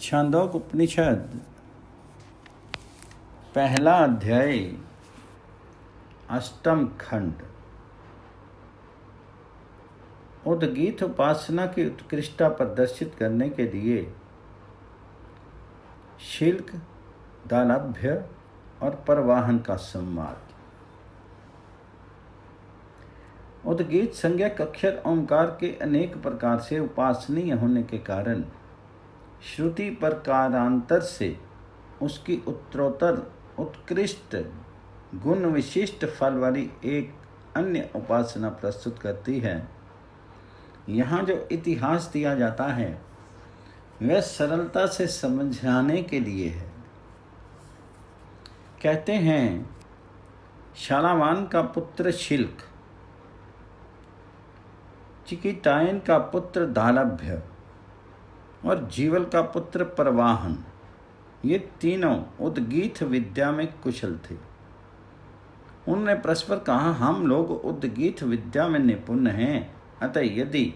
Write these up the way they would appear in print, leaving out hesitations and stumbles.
छांदोक उपनिषद पहला अध्याय अष्टम खंड। उद्गीत उपासना की उत्कृष्टता प्रदर्शित करने के लिए शिल्क, दालभ्य और परवाहन का संवाद। उद्गीत संज्ञक अक्षर ओंकार के अनेक प्रकार से उपासनीय होने के कारण श्रुति प्रकारांतर से उसकी उत्तरोत्तर उत्कृष्ट गुण विशिष्ट फल वाली एक अन्य उपासना प्रस्तुत करती है। यहाँ जो इतिहास दिया जाता है वह सरलता से समझाने के लिए है। कहते हैं, शालावान का पुत्र शिल्क, चिकितायन का पुत्र दालभ्य और जीवल का पुत्र परवाहन, ये तीनों उद्गीत विद्या में कुशल थे। उन्होंने परस्पर कहा, हम लोग उद्गीत विद्या में निपुण हैं, अतः यदि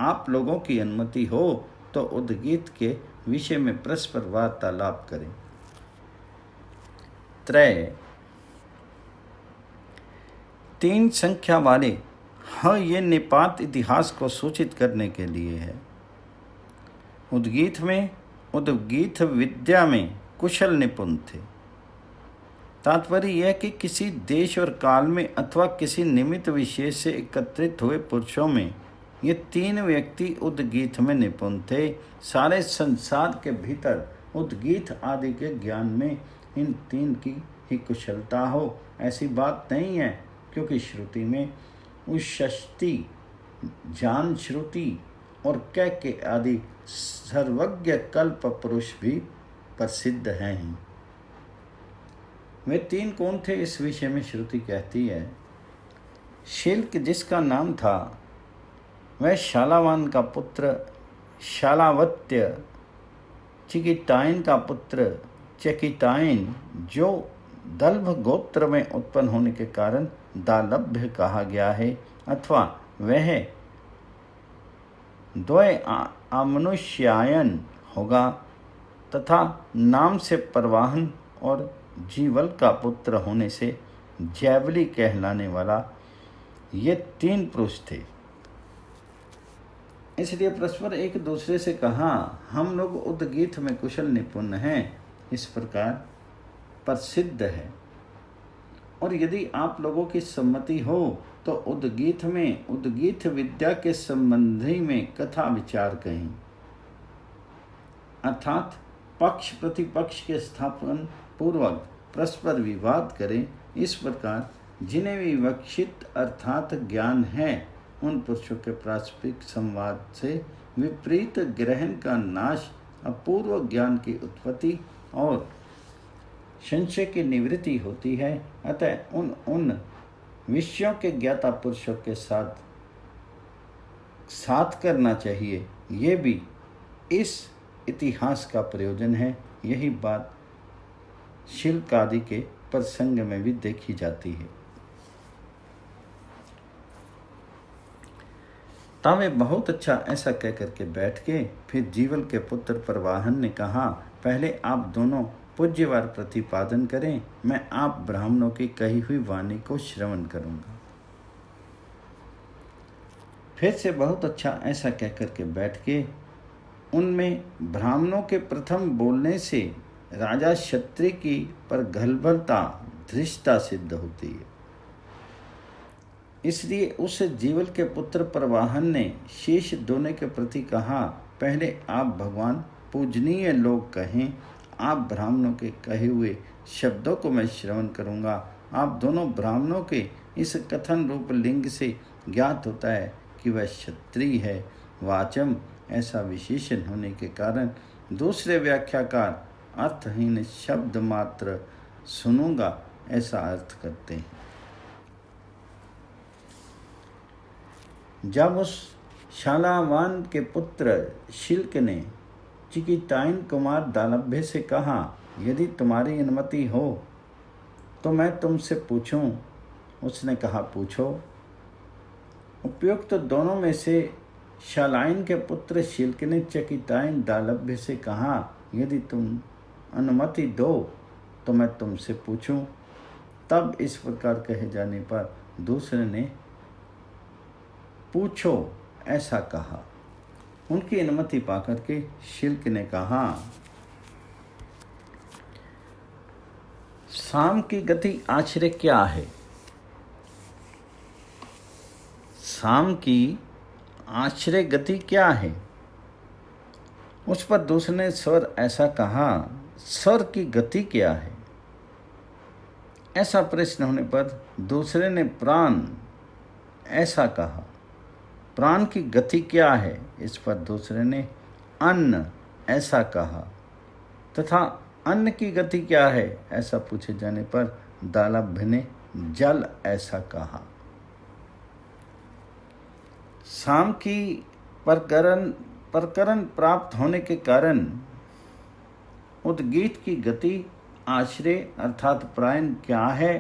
आप लोगों की अनुमति हो तो उद्गीत के विषय में परस्पर वार्तालाप करें। त्रय तीन संख्या वाले ये निपात इतिहास को सूचित करने के लिए है। उद्गीत में उद्गीत विद्या में कुशल निपुण थे। तात्पर्य यह कि किसी देश और काल में अथवा किसी निमित्त विशेष से एकत्रित हुए पुरुषों में ये तीन व्यक्ति उद्गीत में निपुण थे। सारे संसार के भीतर उद्गीत आदि के ज्ञान में इन तीन की ही कुशलता हो ऐसी बात नहीं है, क्योंकि श्रुति में उषष्टि, जान श्रुति और के आदि सर्वज्ञ कल्प पुरुष भी प्रसिद्ध हैं। वे तीन कौन थे इस विषय में श्रुति कहती है, शिल्क जिसका नाम था वह शालावान का पुत्र शालावत्य, चिकितायन का पुत्र चकितायन जो दल्भ गोत्र में उत्पन्न होने के कारण दालभ्य कहा गया है, अथवा वह द्वय अमनुष्यायन होगा, तथा नाम से परवाहन और जीवल का पुत्र होने से जैवली कहलाने वाला ये तीन पुरुष थे। इसलिए परस्पर एक दूसरे से कहा, हम लोग उद्गीत में कुशल निपुण हैं, इस प्रकार प्रसिद्ध है। और यदि आप लोगों की सम्मति हो तो उद्गीत में उद्गीत विद्या के संबंधी में कथा विचार कहें, अर्थात पक्ष प्रतिपक्ष के स्थापन पूर्वक परस्पर विवाद करें। इस प्रकार जिन्हें विवक्षित अर्थात ज्ञान है उन पुरुषों के पारस्परिक संवाद से विपरीत ग्रहण का नाश, अपूर्व ज्ञान की उत्पत्ति और संशय की निवृत्ति होती है। अतः उन विषयों के ज्ञाता पुरुषों के साथ करना चाहिए। ये भी इस इतिहास का प्रयोजन है। यही बात शिल्क आदि के प्रसंग में भी देखी जाती है। तावे बहुत अच्छा ऐसा कह करके बैठ के फिर जीवल के पुत्र परवाहन ने कहा, पहले आप दोनों पूज्यवार प्रतिपादन करें, मैं आप ब्राह्मणों की कही हुई वाणी को श्रवण करूंगा। फिर से बहुत अच्छा ऐसा कह करके बैठ के उनमें ब्राह्मणों के प्रथम बोलने से राजा क्षत्रिय की प्रगल्भता धृष्टता सिद्ध होती है। इसलिए उस जीवल के पुत्र परवाहन ने शीश दोने के प्रति कहा, पहले आप भगवान पूजनीय लोग कहें, आप ब्राह्मणों के कहे हुए शब्दों को मैं श्रवण करूंगा। आप दोनों ब्राह्मणों के इस कथन रूप लिंग से ज्ञात होता है कि वह क्षत्रिय है। वाचम ऐसा विशेषण होने के कारण दूसरे व्याख्याकार अर्थहीन शब्द मात्र सुनूंगा ऐसा अर्थ करते हैं। जब उस शालावान के पुत्र शिल्क ने चिकितायन कुमार दालभ्य से कहा, यदि तुम्हारी अनुमति हो तो मैं तुमसे पूछूं। उसने कहा, पूछो। उपयुक्त दोनों में से शालाइन के पुत्र शिल्क ने चकिताइन दालभ्य से कहा, यदि तुम अनुमति दो तो मैं तुमसे पूछूं। तब इस प्रकार कहे जाने पर दूसरे ने पूछो ऐसा कहा। उनकी अनुमति पाकर के शिल्क ने कहा, शाम की गति आश्चर्य क्या है? शाम की आश्चर्य गति क्या है? उस पर दूसरे ने स्वर ऐसा कहा, स्वर की गति क्या है? ऐसा प्रश्न होने पर दूसरे ने प्राण ऐसा कहा, प्राण की गति क्या है? इस पर दूसरे ने अन्न ऐसा कहा तथा अन्न की गति क्या है? ऐसा पूछे जाने पर दालभ्य ने जल ऐसा कहा। शाम की प्रकरण प्राप्त होने के कारण उद्गीत की गति आश्रय अर्थात प्रायण क्या है?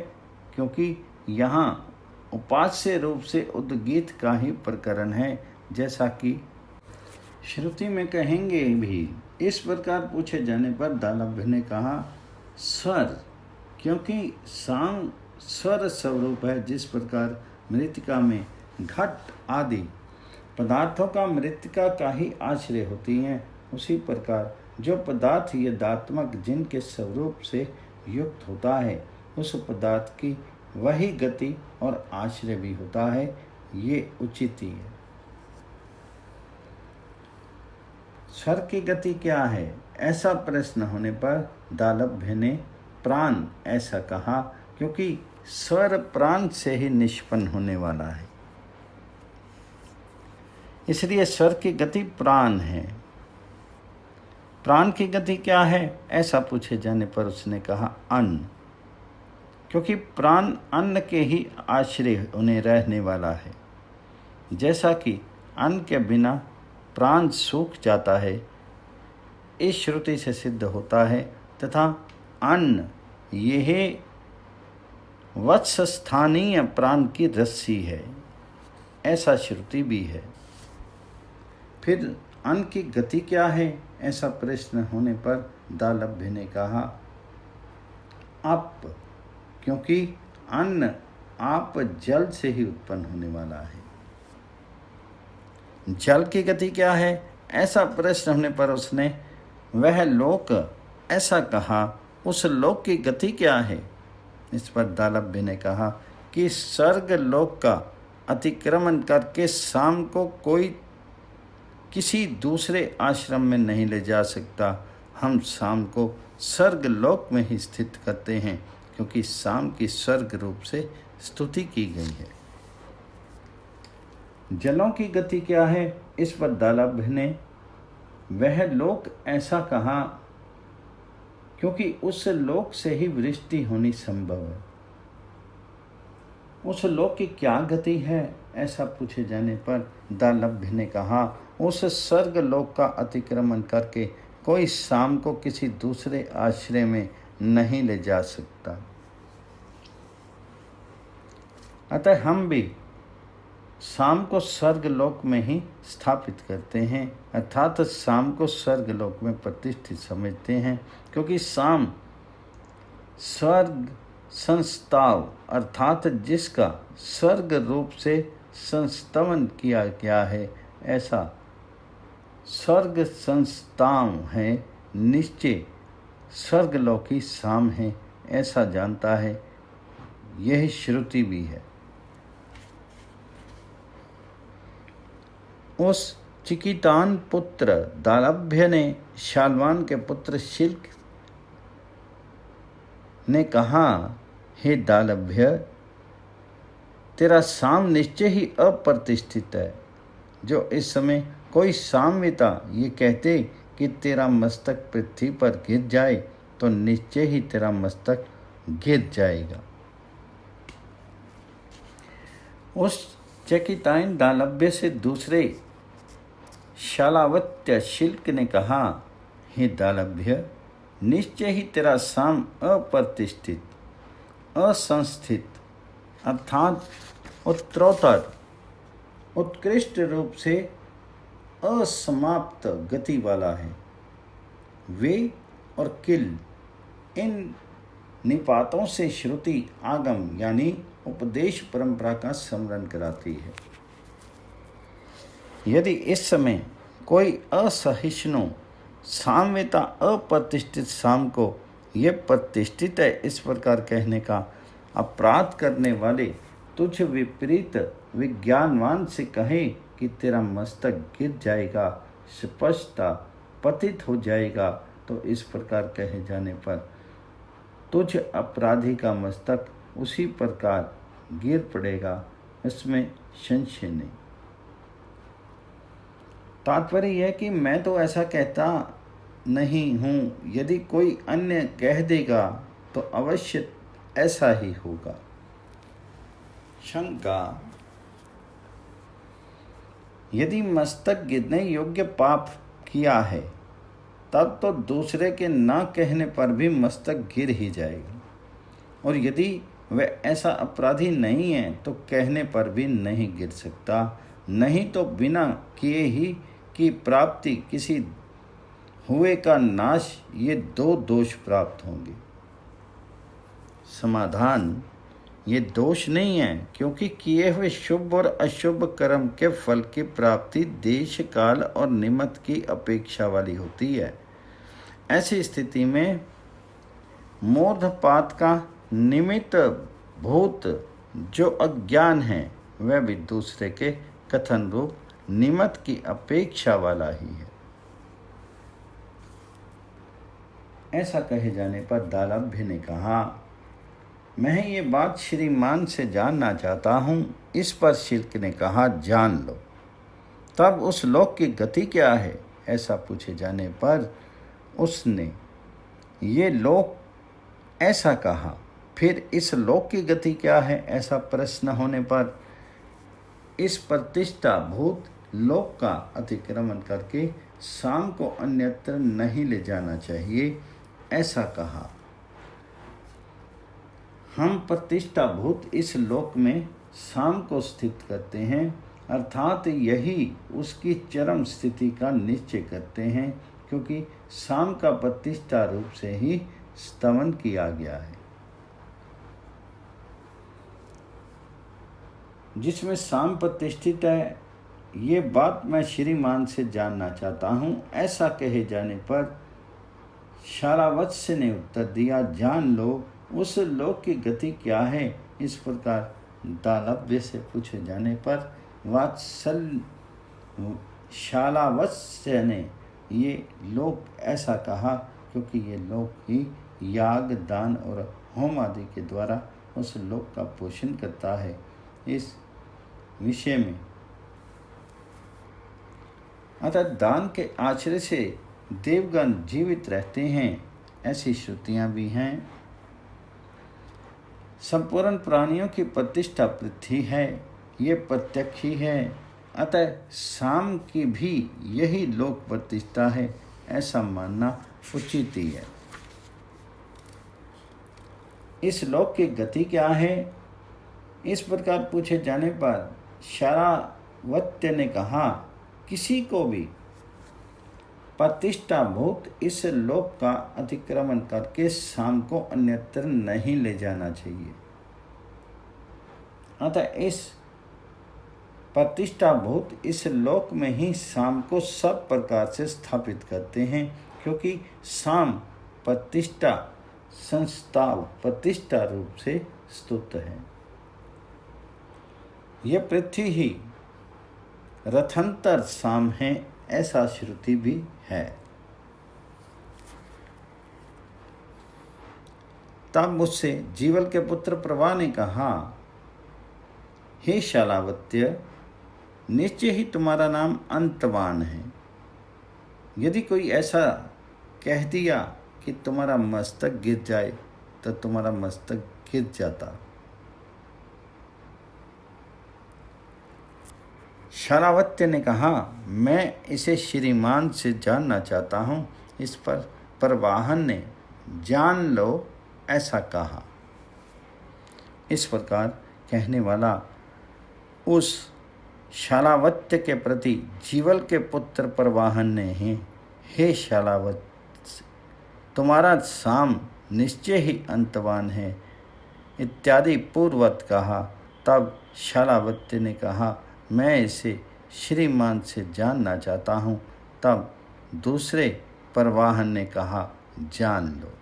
क्योंकि यहाँ उपास्य रूप से उद्गीत का ही प्रकरण है, जैसा कि श्रुति में कहेंगे भी। इस प्रकार पूछे जाने पर दालभ्य ने कहा, स्वर, क्योंकि शाम स्वर स्वरूप है। जिस प्रकार मृत्तिका में घट आदि पदार्थों का मृत्तिका का ही आश्रय होती हैं, उसी प्रकार जो पदार्थ यदात्मक जिनके स्वरूप से युक्त होता है, उस पदार्थ की वही गति और आश्रय भी होता है। ये उचित ही है। स्वर की गति क्या है? ऐसा प्रश्न होने पर दालभ्य ने प्राण ऐसा कहा, क्योंकि स्वर प्राण से ही निष्पन्न होने वाला है, इसलिए स्वर की गति प्राण है। प्राण की गति क्या है? ऐसा पूछे जाने पर उसने कहा अन्न, क्योंकि प्राण अन्न के ही आश्रय उन्हें रहने वाला है। जैसा कि अन्न के बिना प्राण सूख जाता है, इस श्रुति से सिद्ध होता है, तथा अन्न यह वत्स स्थानीय प्राण की रस्सी है, ऐसा श्रुति भी है। फिर अन्न की गति क्या है? ऐसा प्रश्न होने पर दालभ्य ने कहा अप, क्योंकि अन्न आप जल से ही उत्पन्न होने वाला है। जल की गति क्या है? ऐसा प्रश्न होने पर उसने वह लोक ऐसा कहा, उस लोक की गति क्या है? इस पर दालभ्य ने कहा कि स्वर्ग लोक का अतिक्रमण करके शाम को कोई किसी दूसरे आश्रम में नहीं ले जा सकता। हम शाम को स्वर्ग लोक में ही स्थित करते हैं, क्योंकि शाम की स्वर्ग रूप से स्तुति की गई है। जलों की गति क्या है? इस पर दालभ्य ने वह लोक ऐसा कहा, क्योंकि उस लोक से ही वृष्टि होनी संभव है। उस लोक की क्या गति है? ऐसा पूछे जाने पर दालभ्य ने कहा, उस स्वर्ग लोक का अतिक्रमण करके कोई शाम को किसी दूसरे आश्रय में नहीं ले जा सकता। अतः हम भी शाम को स्वर्ग लोक में ही स्थापित करते हैं, अर्थात शाम को स्वर्ग लोक में प्रतिष्ठित समझते हैं, क्योंकि शाम स्वर्ग संस्ताव अर्थात जिसका स्वर्ग रूप से संस्तवन किया गया है, ऐसा स्वर्ग संस्थान है, निश्चय स्वर्गलोकी शाम है, ऐसा जानता है। यह श्रुति भी है। उस चिकितान पुत्र दालभ्य ने शालवान के पुत्र शिल्क ने कहा, हे दालभ्य, तेरा साम निश्चय ही अप्रतिष्ठित है। जो इस समय कोई सामवेता ये कहते कि तेरा मस्तक पृथ्वी पर गिर जाए, तो निश्चय ही तेरा मस्तक गिर जाएगा। उस चकिताइन दालभ्य से दूसरे शालावत्य शिल्क ने कहा, हे दालभ्य, निश्चय ही तेरा साम अप्रतिष्ठित, असंस्थित अर्थात उत्तरोत्तर उत्कृष्ट रूप से असमाप्त गति वाला है। वे और किल, इन निपातों से श्रुति आगम यानी उपदेश परंपरा का स्मरण कराती है। यदि इस समय कोई असहिष्णु साम्यता अप्रतिष्ठित साम को ये प्रतिष्ठित है इस प्रकार कहने का अपराध करने वाले तुझ विपरीत विज्ञानवान से कहे कि तेरा मस्तक गिर जाएगा, स्पष्टता पतित हो जाएगा, तो इस प्रकार कहे जाने पर तुझ अपराधी का मस्तक उसी प्रकार गिर पड़ेगा, इसमें संशय नहीं। तात्पर्य यह कि मैं तो ऐसा कहता नहीं हूँ, यदि कोई अन्य कह देगा तो अवश्य ऐसा ही होगा। शंका, यदि मस्तक गिरने योग्य पाप किया है तब तो दूसरे के ना कहने पर भी मस्तक गिर ही जाएगा, और यदि वह ऐसा अपराधी नहीं है तो कहने पर भी नहीं गिर सकता, नहीं तो बिना किए ही की प्राप्ति, किसी हुए का नाश, ये दो दोष प्राप्त होंगे। समाधान, ये दोष नहीं है, क्योंकि किए हुए शुभ और अशुभ कर्म के फल की प्राप्ति देश काल और निमित्त की अपेक्षा वाली होती है। ऐसी स्थिति में मूर्धपात का निमित्त भूत जो अज्ञान है वह भी दूसरे के कथन रूप निमित्त की अपेक्षा वाला ही है। ऐसा कहे जाने पर दालभ्य ने कहा, मैं ये बात श्रीमान से जानना चाहता हूँ। इस पर शिल्क ने कहा, जान लो। तब उस लोक की गति क्या है? ऐसा पूछे जाने पर उसने ये लोक ऐसा कहा। फिर इस लोक की गति क्या है? ऐसा प्रश्न होने पर इस प्रतिष्ठा भूत लोक का अतिक्रमण करके साम को अन्यत्र नहीं ले जाना चाहिए, ऐसा कहा। हम प्रतिष्ठा भूत इस लोक में साम को स्थित करते हैं, अर्थात यही उसकी चरम स्थिति का निश्चय करते हैं, क्योंकि साम का प्रतिष्ठा रूप से ही स्तवन किया गया है। जिसमें साम प्रतिष्ठित है, ये बात मैं श्रीमान से जानना चाहता हूँ। ऐसा कहे जाने पर शारावत्स्य ने उत्तर दिया, जान लो उस लोक की गति क्या है। इस प्रकार दालभ्य से पूछे जाने पर शालावत्स्य ने ये लोक ऐसा कहा, क्योंकि ये लोक ही याग, दान और होम आदि के द्वारा उस लोक का पोषण करता है। इस विषय में अतः दान के आश्रय से देवगण जीवित रहते हैं, ऐसी श्रुतियाँ भी हैं। संपूर्ण प्राणियों की प्रतिष्ठा पृथ्वी है, ये प्रत्यक्ष ही है। अतः साम की भी यही लोक प्रतिष्ठा है, ऐसा मानना उचित ही है। इस लोक की गति क्या है? इस प्रकार पूछे जाने पर शारावत्य ने कहा, किसी को भी प्रतिष्ठा भूत इस लोक का अतिक्रमण करके साम को अन्यत्र नहीं ले जाना चाहिए। अतः इस प्रतिष्ठा भूत इस लोक में ही साम को सब प्रकार से स्थापित करते हैं, क्योंकि साम प्रतिष्ठा संस्थाव प्रतिष्ठा रूप से स्तुत है। यह पृथ्वी ही रथंतर साम है, ऐसा श्रुति भी है। तब मुझसे जीवल के पुत्र प्रभा ने कहा, हे शालावत्य, निश्चय ही तुम्हारा नाम अंतवान है। यदि कोई ऐसा कह दिया कि तुम्हारा मस्तक गिर जाए तो तुम्हारा मस्तक गिर जाता। शारावत्य ने कहा, मैं इसे श्रीमान से जानना चाहता हूँ। इस पर परवाहन ने जान लो ऐसा कहा। इस प्रकार कहने वाला उस शालावत्य के प्रति जीवल के पुत्र प्रवाहन ने हैं, हे शालावत, तुम्हारा साम निश्चय ही अंतवान है इत्यादि पूर्वत कहा। तब शालावत्य ने कहा, मैं इसे श्रीमान से जानना चाहता हूँ। तब दूसरे प्रवाहन ने कहा, जान लो।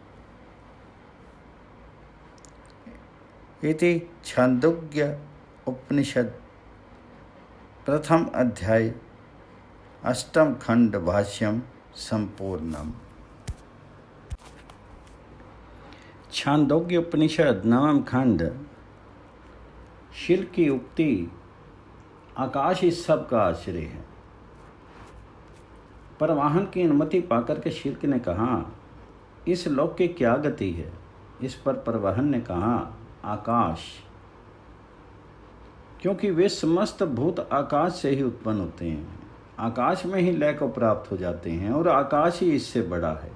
इति छांदोग्य उपनिषद प्रथम अध्याय अष्टम खंड भाष्यम संपूर्णम। छांदोग्य उपनिषद नवम खंड। शिल की उक्ति, आकाश इस सब का आश्रय है। परवाहन की अनुमति पाकर के शिल्क ने कहा, इस लोक की क्या गति है? इस पर परवाहन ने कहा, आकाश, क्योंकि वे समस्त भूत आकाश से ही उत्पन्न होते हैं, आकाश में ही लय को प्राप्त हो जाते हैं और आकाश ही इससे बड़ा है,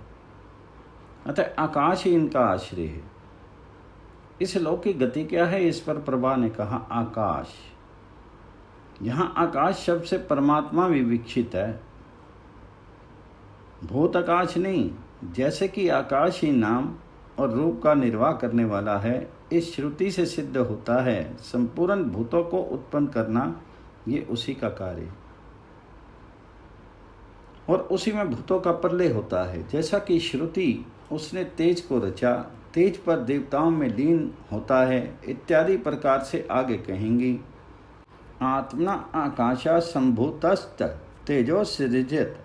अतः आकाश ही इनका आश्रय है। इस लोक की गति क्या है? इस पर प्रभा ने कहा, आकाश। यहाँ आकाश शब्द से परमात्मा विवक्षित है, भूत आकाश नहीं। जैसे कि आकाश ही नाम और रूप का निर्वाह करने वाला है, इस श्रुति से सिद्ध होता है संपूर्ण भूतों को उत्पन्न करना ये उसी का कार्य, और उसी में भूतों का प्रलय होता है। जैसा कि श्रुति उसने तेज को रचा, तेज पर देवताओं में लीन होता है इत्यादि प्रकार से आगे कहेंगी। आत्मना आकाशा संभूतस्त तेजो सृजत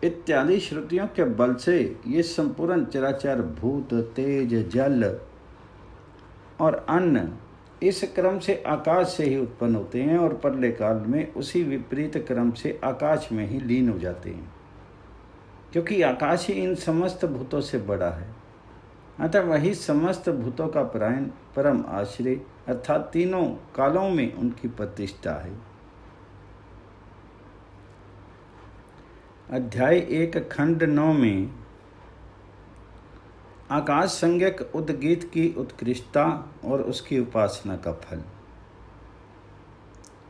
इत्यादि श्रुतियों के बल से ये संपूर्ण चराचर भूत, तेज, जल और अन्न इस क्रम से आकाश से ही उत्पन्न होते हैं और प्रलय काल में उसी विपरीत क्रम से आकाश में ही लीन हो जाते हैं, क्योंकि आकाश ही इन समस्त भूतों से बड़ा है। अतः वही समस्त भूतों का परम आश्रय अर्थात तीनों कालों में उनकी प्रतिष्ठा है। अध्याय 1 खंड 9 में आकाश संज्ञक उद्गीत की उत्कृष्टता और उसकी उपासना का फल।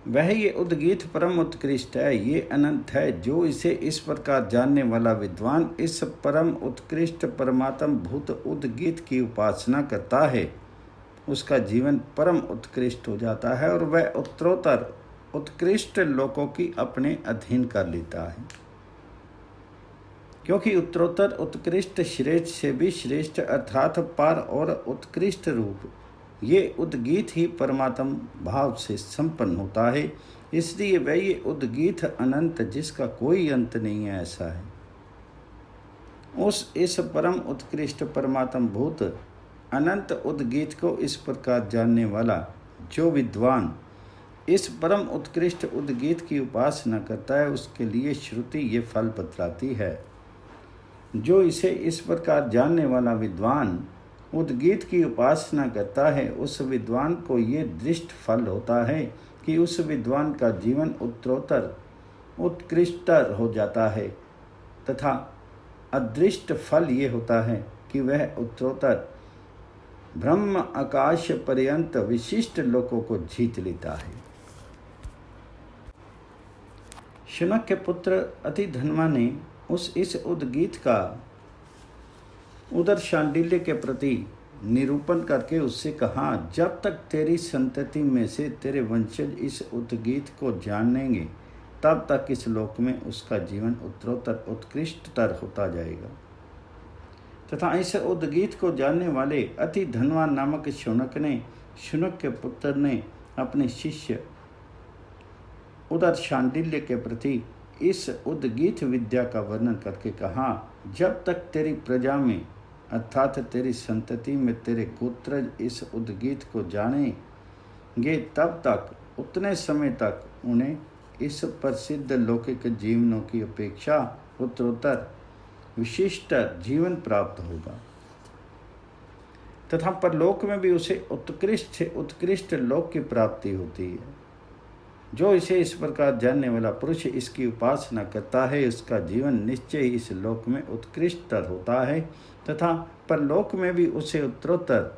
वह ये उद्गीत परम उत्कृष्ट है, ये अनंत है। जो इसे इस प्रकार जानने वाला विद्वान इस परम उत्कृष्ट परमात्म भूत उद्गीत की उपासना करता है, उसका जीवन परम उत्कृष्ट हो जाता है और वह उत्तरोत्तर उत्कृष्ट लोकों की अपने अधीन कर लेता है। क्योंकि उत्तरोत्तर उत्कृष्ट श्रेष्ठ से भी श्रेष्ठ अर्थात पार और उत्कृष्ट रूप ये उद्गीत ही परमात्म भाव से संपन्न होता है। इसलिए वह ये उद्गीत अनंत जिसका कोई अंत नहीं है ऐसा है। इस परम उत्कृष्ट परमात्म भूत अनंत उद्गीत को इस प्रकार जानने वाला जो विद्वान इस परम उत्कृष्ट उद्गीत की उपासना करता है, उसके लिए श्रुति ये फल बतलाती है। जो इसे इस प्रकार जानने वाला विद्वान उद्गीत की उपासना करता है, उस विद्वान को ये दृष्ट फल होता है कि उस विद्वान का जीवन उत्तरोत्तर उत्कृष्टर हो जाता है, तथा अदृष्ट फल ये होता है कि वह उत्तरोत्तर ब्रह्म आकाश पर्यंत विशिष्ट लोकों को जीत लेता है। शुनक के पुत्र अति धनवान ने इस उद्गीत का उदर शांडिल्य के प्रति निरूपण करके उससे कहा, जब तक तेरी संतति में से तेरे वंशज इस उद्गीत को जानेंगे, तब तक इस लोक में उसका जीवन उत्तरोत्तर उत्कृष्टतर होता जाएगा। तथा इस उद्गीत को जानने वाले अति धनवान नामक शुनक के पुत्र ने अपने शिष्य उदर शांडिल्य के प्रति इस उद्गीत विद्या का वर्णन करके कहा, जब तक तेरी प्रजा में अर्थात तेरी संतति में तेरे गोत्रज इस उद्गीत को जानेंगे, तब तक उतने समय तक उन्हें इस प्रसिद्ध लौकिक जीवनों की अपेक्षा उत्तरोत्तर विशिष्ट जीवन प्राप्त होगा, तथा परलोक में भी उसे उत्कृष्ट से उत्कृष्ट लोक की प्राप्ति होती है। जो इसे इस प्रकार जानने वाला पुरुष इसकी उपासना करता है, उसका जीवन निश्चय ही इस लोक में उत्कृष्टर होता है, तथा परलोक में भी उसे उत्तरोत्तर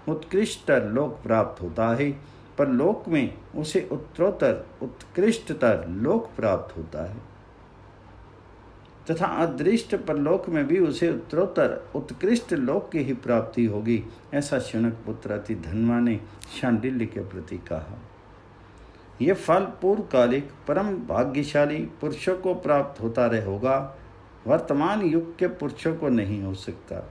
उत्कृष्ट लोक प्राप्त होता है। परलोक में उसे उत्तरोत्तर उत्कृष्टतर लोक प्राप्त होता है तथा अदृष्ट परलोक में भी उसे उत्तरोत्तर उत्कृष्ट लोक की ही प्राप्ति होगी। ऐसा शौनक पुत्र अति धनवान ने शांडिल्य के प्रति कहा। यह फल पूर्वकालिक परम भाग्यशाली पुरुषों को प्राप्त होता रह होगा, वर्तमान युग के पुरुषों को नहीं हो सकता।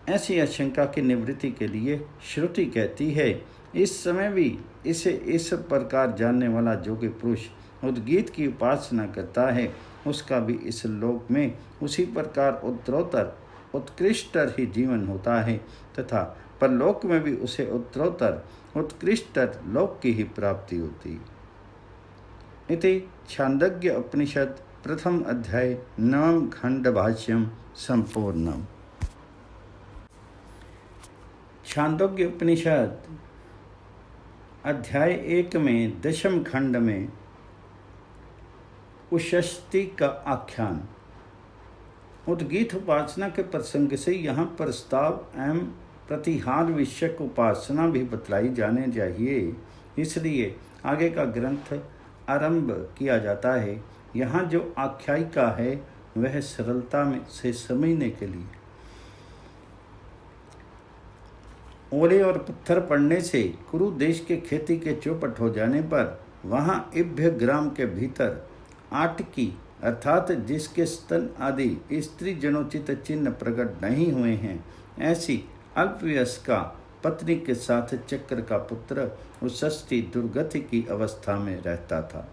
ऐसी आशंका की निवृत्ति के लिए श्रुति कहती है, इस समय भी इसे इस प्रकार जानने वाला जो कि पुरुष उद्गीत की उपासना करता है, उसका भी इस लोक में उसी प्रकार उत्तरोत्तर उत्कृष्टर ही जीवन होता है तथा परलोक में भी उसे उत्तरोत्तर उत्कृष्टर लोक की ही प्राप्ति होती। इति छांदोग्य उपनिषद प्रथम अध्याय नवम खंड भाष्यम संपूर्णम। छांदोग्य उपनिषद अध्याय 1 में दशम खंड में उषष्टि का आख्यान। उद्गीत उपासना के प्रसंग से यहाँ प्रस्ताव एवं प्रतिहार विषयक उपासना भी बतलाई जाने चाहिए, इसलिए आगे का ग्रंथ आरंभ किया जाता है। यहाँ जो आख्यायिका है वह सरलता में से समझने के लिए। ओले और पत्थर पड़ने से कुरु देश के खेती के चौपट हो जाने पर वहाँ इभ्य ग्राम के भीतर आटकी अर्थात जिसके स्तन आदि स्त्री जनोचित चिन्ह प्रकट नहीं हुए हैं, ऐसी अल्पवयस्का पत्नी के साथ चक्र का पुत्र उषष्टि दुर्गति की अवस्था में रहता था।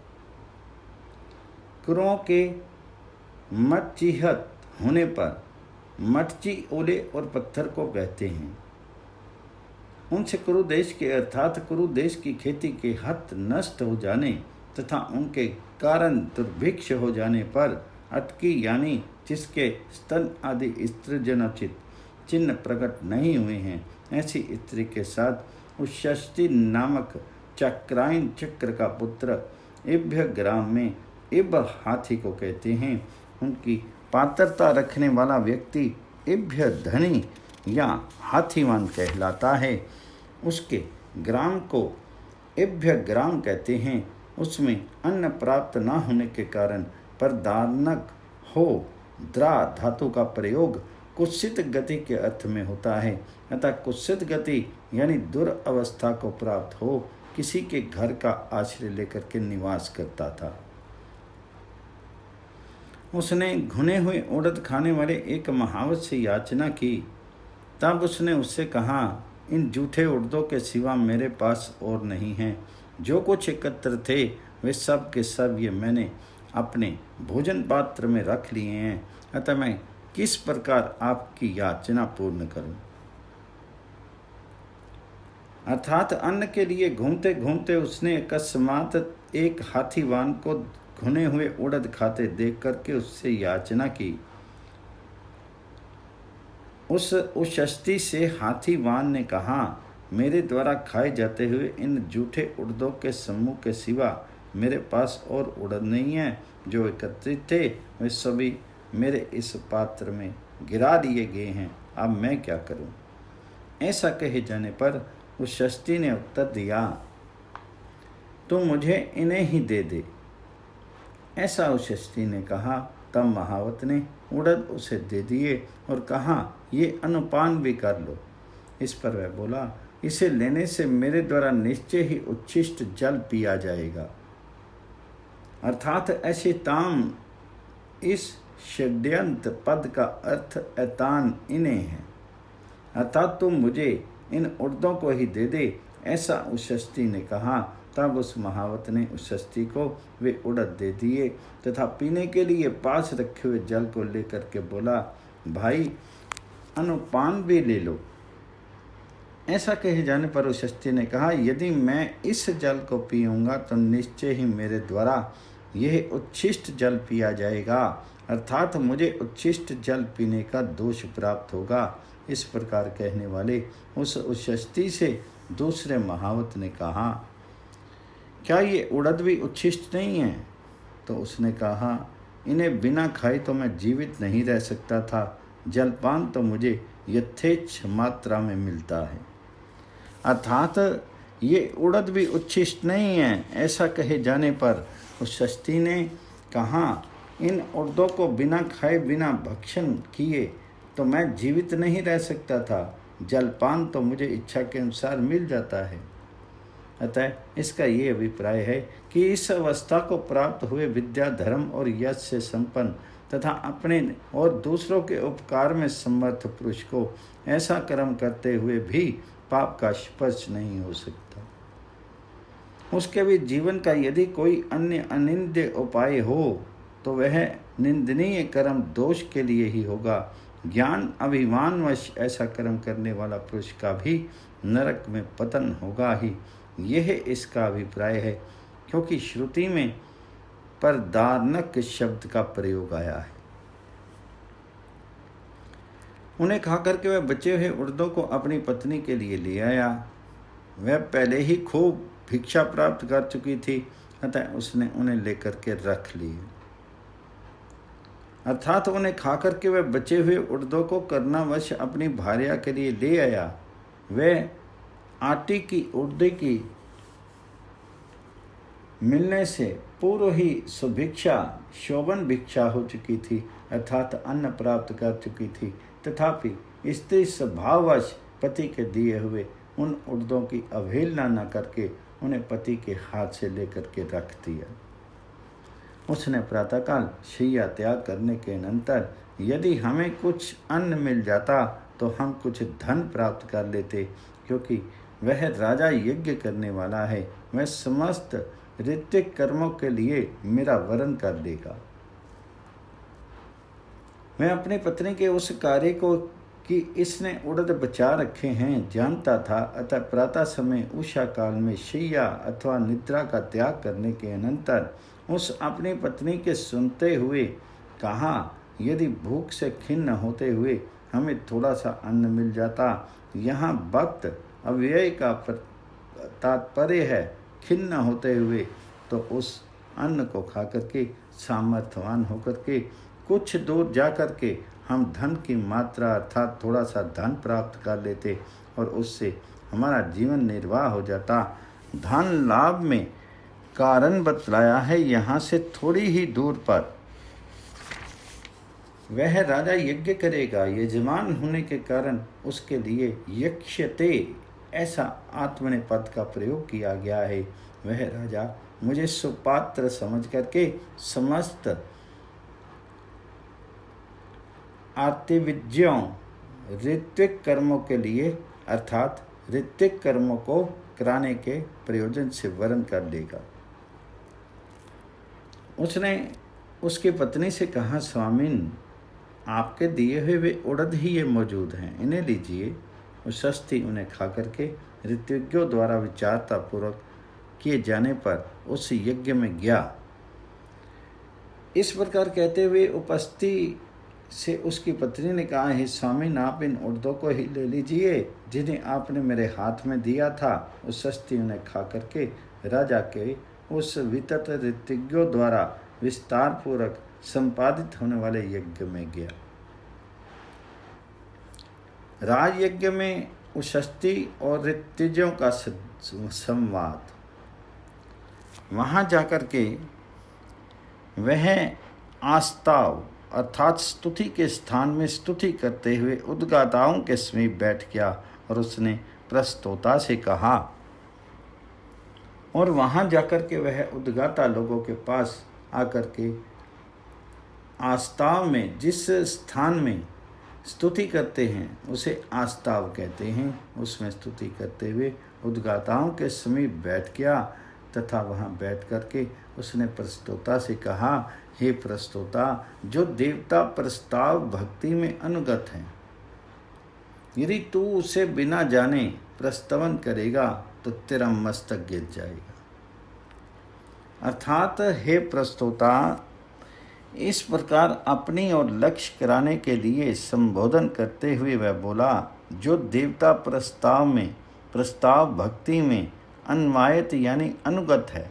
कुरों के मटचिहत होने पर मटची ओले और पत्थर को कहते हैं। उनसे कुरु देश के अर्थात कुरु देश की खेती के हत नष्ट हो जाने तथा उनके कारण दुर्भिक्ष हो जाने पर अटकी यानी जिसके स्तन आदि स्त्रीजनोचित चिन्ह प्रकट नहीं हुए हैं, ऐसी स्त्री के साथ उषष्टि नामक चक्रायन चक्र का पुत्र इभ्य ग्राम में इब हाथी को कहते हैं। उनकी पात्रता रखने वाला व्यक्ति इभ्य धनी या हाथीवान कहलाता है। उसके ग्राम को इभ्य ग्राम कहते हैं। उसमें अन्न प्राप्त न होने के कारण प्रदानक हो द्रा धातु का प्रयोग कुत्सित गति के अर्थ में होता है। अतः कुत्सित गति यानी दुर्अवस्था को प्राप्त हो किसी के घर का आश्रय लेकर के निवास करता था। उसने घुने हुए उड़द खाने वाले एक महावत से याचना की। तब उसने उससे कहा, इन जूठे उड़दों के सिवा मेरे पास और नहीं है। जो कुछ एकत्र थे वे सब के सब ये मैंने अपने भोजन पात्र में रख लिए हैं। अतः मैं किस प्रकार आपकी याचना पूर्ण करूं? अर्थात अन्न के लिए घूमते घूमते उसने अकस्मात एक हाथीवान को घुने हुए उड़द खाते देख करके उससे याचना की। उस उषष्टि से हाथीवान ने कहा, मेरे द्वारा खाए जाते हुए इन जूठे उड़दों के समूह के सिवा मेरे पास और उड़द नहीं है। जो एकत्रित थे वे सभी मेरे इस पात्र में गिरा दिए गए हैं। अब मैं क्या करूं? ऐसा कहे जाने पर उषष्टि ने उत्तर दिया, तू मुझे इन्हें ही दे दे। ऐसा उषष्टि ने कहा। तब महावत ने उड़द उसे दे दिए और कहा, ये अनुपान भी कर लो। इस पर वह बोला, इसे लेने से मेरे द्वारा निश्चय ही उच्छिष्ट जल पिया जाएगा। अर्थात ऐसे ताम इस षड्यंत पद का अर्थ एतान इन्हें है। अर्थात तुम मुझे इन उड़दों को ही दे दे। ऐसा उषष्टि ने कहा। तब उस महावत ने उषष्टि को वे उड़द दे दिए तथा पीने के लिए पास रखे हुए जल को लेकर के बोला, भाई अनुपान भी ले लो। ऐसा कहे जाने पर उषष्टि ने कहा, यदि मैं इस जल को पीऊँगा तो निश्चय ही मेरे द्वारा यह उच्छिष्ट जल पिया जाएगा। अर्थात मुझे उच्छिष्ट जल पीने का दोष प्राप्त होगा। इस प्रकार कहने वाले उस उषष्टि से दूसरे महावत ने कहा, क्या ये उड़द भी उच्छिष्ट नहीं है? तो उसने कहा, इन्हें बिना खाए तो मैं जीवित नहीं रह सकता था। जलपान तो मुझे यथेच्छ मात्रा में मिलता है। अर्थात ये उड़द भी उच्छिष्ट नहीं है। ऐसा कहे जाने पर उस शस्त्री ने कहा, इन उड़दों को बिना खाए बिना भक्षण किए तो मैं जीवित नहीं रह सकता था। जलपान तो मुझे इच्छा के अनुसार मिल जाता है। अतः इसका ये अभिप्राय है कि इस अवस्था को प्राप्त हुए विद्या, धर्म और यश से संपन्न तथा अपने और दूसरों के उपकार में समर्थ पुरुष को ऐसा कर्म करते हुए भी पाप का स्पर्श नहीं हो सकता। उसके भी जीवन का यदि कोई अन्य अनिंद्य उपाय हो तो वह निंदनीय कर्म दोष के लिए ही होगा। ज्ञान अभिमानवश ऐसा कर्म करने वाला पुरुष का भी नरक में पतन होगा ही। यह इसका अभिप्राय है, क्योंकि श्रुति में परदानक शब्द का प्रयोग आया है। उन्हें खाकर के वह बचे हुए उड़दों को अपनी पत्नी के लिए ले आया। वह पहले ही खूब भिक्षा प्राप्त कर चुकी थी, अतः उसने उन्हें लेकर के रख लिए। अर्थात उन्हें खाकर के वह बचे हुए उड़दों को करनावश अपनी भार्या के लिए ले आया। वह आटे की उड़दी की मिलने से पूर्व ही सुभिक्षा शोभन भिक्षा हो चुकी थी, अर्थात अन्न प्राप्त कर चुकी थी। तथापि स्त्री स्वभाववश पति के दिए हुए उन उड़दों की अवहेलना न करके उन्हें पति के हाथ से लेकर के रख दिया। उसने प्रातःकाल शैया त्याग करने के अनंतर यदि हमें कुछ अन्न मिल जाता तो हम कुछ धन प्राप्त कर लेते, क्योंकि वह राजा यज्ञ करने वाला है। वह समस्त ऋत्विक कर्मों के लिए मेरा वरण कर देगा। मैं अपनी पत्नी के उस कार्य को कि इसने उड़द बचा रखे हैं जानता था। अतः प्रातः समय उषा काल में शैया अथवा निद्रा का त्याग करने के अनंतर उस अपनी पत्नी के सुनते हुए कहा, यदि भूख से खिन्न होते हुए हमें थोड़ा सा अन्न मिल जाता। यहाँ वक्त अव्यय का तात्पर्य है। खिन्न होते हुए तो उस अन्न को खा करके सामर्थ्यवान होकर के कुछ दूर जा कर के हम धन की मात्रा अर्थात थोड़ा सा धन प्राप्त कर लेते और उससे हमारा जीवन निर्वाह हो जाता। धन लाभ में कारण बतलाया है। यहाँ से थोड़ी ही दूर पर वह राजा यज्ञ करेगा। यजमान होने के कारण उसके लिए यक्ष्यते ऐसा आत्मनेपद का प्रयोग किया गया है। वह राजा मुझे सुपात्र समझ करके समस्त आर्तिविद्यों ऋत्विक कर्मों के लिए अर्थात ऋत्विक कर्मों को कराने के प्रयोजन से वरण कर देगा। उसने उसकी पत्नी से कहा, स्वामिन आपके दिए हुए वे उड़द ही ये मौजूद हैं, इन्हें लीजिए। उस शस्त्री उन्हें खा करके ऋत्विज्ञों द्वारा विचारता पूर्वक किए जाने पर उस यज्ञ में गया। इस प्रकार कहते हुए उपस्थिति से उसकी पत्नी ने कहा, हे स्वामिन आप इन उड़दों को ही ले लीजिए जिन्हें आपने मेरे हाथ में दिया था। उस शस्त्री उन्हें खा करके राजा के उस वितत ऋत्विज्ञों द्वारा विस्तार पूर्वक संपादित होने वाले यज्ञ में गया। राजयज्ञ में उस शस्त्री और ऋत्विजों का संवाद। वहाँ जाकर के वह आस्ताव अर्थात स्तुति के स्थान में स्तुति करते हुए उद्गाताओं के समीप बैठ गया और उसने प्रस्तोता से कहा, और वहाँ जाकर के वह उद्गाता लोगों के पास आकर के आस्ताव में जिस स्थान में स्तुति करते हैं उसे आस्ताव कहते हैं, उसमें स्तुति करते हुए उद्गाताओं के समीप बैठ गया तथा वहाँ बैठ करके उसने प्रस्तोता से कहा, हे प्रस्तोता, जो देवता प्रस्ताव भक्ति में अनुगत हैं, यदि तू उसे बिना जाने प्रस्तवन करेगा तो तेरा मस्तक गिर जाएगा। अर्थात हे प्रस्तोता, इस प्रकार अपनी और लक्ष्य कराने के लिए संबोधन करते हुए वह बोला, जो देवता प्रस्ताव भक्ति में अन्वायत यानी अनुगत है,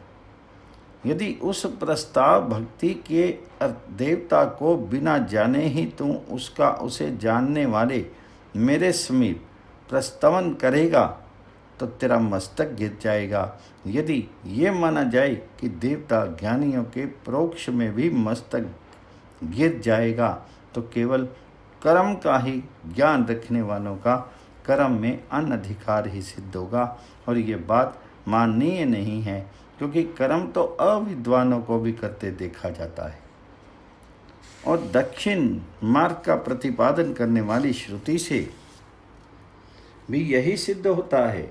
यदि उस प्रस्ताव भक्ति के देवता को बिना जाने ही तू उसे जानने वाले मेरे समीप प्रस्तवन करेगा तो तेरा मस्तक गिर जाएगा। यदि ये माना जाए कि देवता ज्ञानियों के परोक्ष में भी मस्तक गिर जाएगा तो केवल कर्म का ही ज्ञान रखने वालों का कर्म में अनधिकार ही सिद्ध होगा। और ये बात माननीय नहीं है, क्योंकि कर्म तो अविद्वानों को भी करते देखा जाता है। और दक्षिण मार्ग का प्रतिपादन करने वाली श्रुति से भी यही सिद्ध होता है।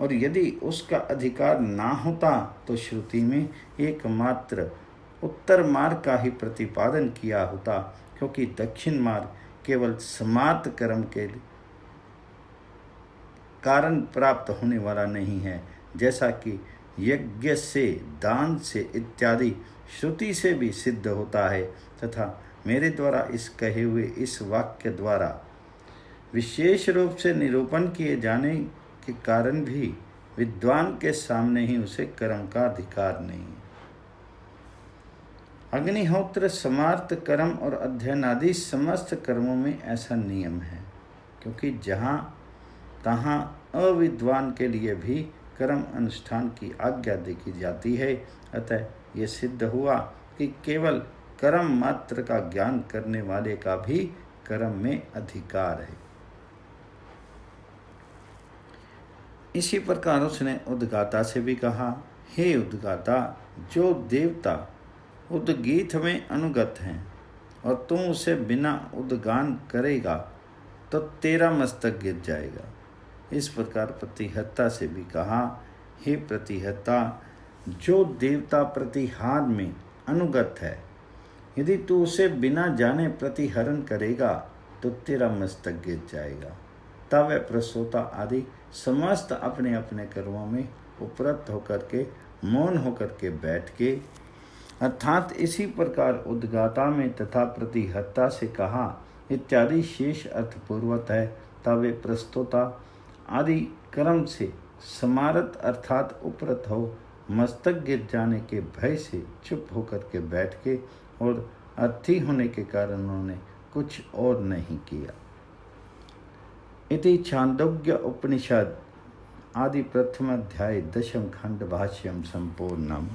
और यदि उसका अधिकार ना होता तो श्रुति में एकमात्र उत्तर मार्ग का ही प्रतिपादन किया होता, क्योंकि दक्षिण मार्ग केवल स्मार्त कर्म के कारण प्राप्त होने वाला नहीं है, जैसा कि यज्ञ से, दान से इत्यादि श्रुति से भी सिद्ध होता है। तथा मेरे द्वारा इस कहे हुए इस वाक्य द्वारा विशेष रूप से निरूपण किए जाने के कारण भी विद्वान के सामने ही उसे कर्म का अधिकार नहीं है। अग्निहोत्र, समार्थ कर्म और अध्ययन आदि समस्त कर्मों में ऐसा नियम है, क्योंकि जहाँ तहाँ अविद्वान के लिए भी कर्म अनुष्ठान की आज्ञा देखी जाती है। अतः ये सिद्ध हुआ कि केवल कर्म मात्र का ज्ञान करने वाले का भी कर्म में अधिकार है। इसी प्रकार उसने उद्गाता से भी कहा, हे उद्गाता, जो देवता उद्गीत में अनुगत हैं और तुम उसे बिना उद्गान करेगा तो तेरा मस्तक गिर जाएगा। इस प्रकार प्रतिहत्ता से भी कहा, हे प्रतिहत्ता, जो देवता प्रतिहार में अनुगत है, यदि तू उसे बिना जाने प्रतिहरण करेगा तो तेरा मस्तक गिर जाएगा। तब वह प्रसोता आदि समस्त अपने अपने कर्मों में उपरत होकर के, मौन होकर के बैठ के, अर्थात इसी प्रकार उद्गाता में तथा प्रतिहत्ता से कहा इत्यादि शेष अर्थपूर्वक है। तब वे प्रस्तोता आदि कर्म से समारत अर्थात उपरत हो मस्तक गिर जाने के भय से चुप होकर के बैठ के, और अर्थी होने के कारण उन्होंने कुछ और नहीं किया। इति छांदोग्य उपनिषद आदि प्रथम अध्याय 10 खंड भाष्यम संपूर्णम।